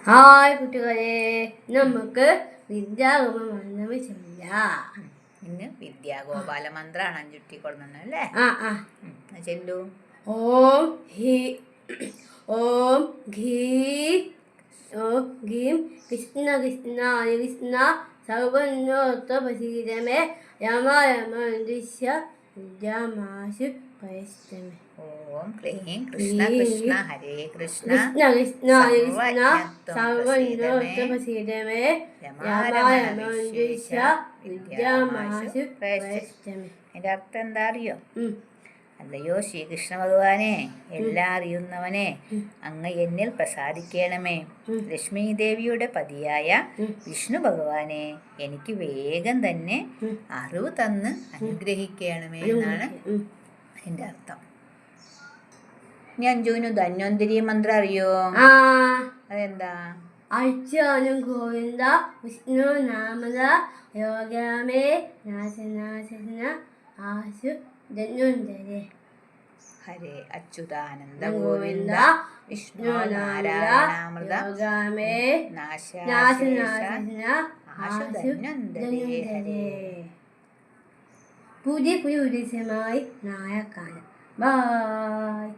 Hi കുട്ടികളെ, നമുക്ക് വിദ്യാഗമ മന്ത്രം ചൊല്ലാം. ഇന്ന് വിദ്യാഗോപാല മന്ത്രമാണ് അഞ്ചുട്ടി കൊടുന്നല്ലേ? ചെല്ലു. ഓം ഹി ഓം ഘീം ഓം ഘീം കൃഷ്ണ കൃഷ്ണ കൃഷ്ണ സർവന്നോത്തപശീരമേ രമ രമ ദൃശ്യ വിദ്യാമാശു പരിശ്രമേ. ഓം ക്ലീം കൃഷ്ണ കൃഷ്ണ ഹരേ കൃഷ്ണ കൃഷ്ണ കൃഷ്ണ കൃഷ്ണ സർവന്നോത്തപശീരമേ രമ രമ ദൃശ്യ വിദ്യാമാശു പരിശ്രമേ. അതിന്റെ അർത്ഥം എന്താ അറിയോ? അല്ലയോ ശ്രീകൃഷ്ണ ഭഗവാനെ, എല്ലാം അറിയുന്നവനെ, അങ്ങ് എന്നിൽ പ്രസാദിക്കണമേ. ലക്ഷ്മി ദേവിയുടെ പതിയായ വിഷ്ണു ഭഗവാനെ, എനിക്ക് വേഗം തന്നെ അറിവ് തന്ന് അനുഗ്രഹിക്കണമേ എന്നാണ് അതിന്റെ അർത്ഥം. ഇനി അഞ്ജുവിന് ധന്വന്തരി മന്ത്രം അറിയോ? അതെന്താ? അച്ഛനും ഗോവിന്ദ വിഷ്ണു നാമത യോഗമേ നാശനാശന ആശു ധന്വന്തരി. ഹരേ അച്യുതാനന്ദ ഗോവിന്ദ വിഷ്ണു നാരായണാമൃത യോഗമേ നാശനാശന ആശു ധന്വന്തരി. പുതിയ ഉദ്ദേശമായി നാളെ കാണാം. ബൈ.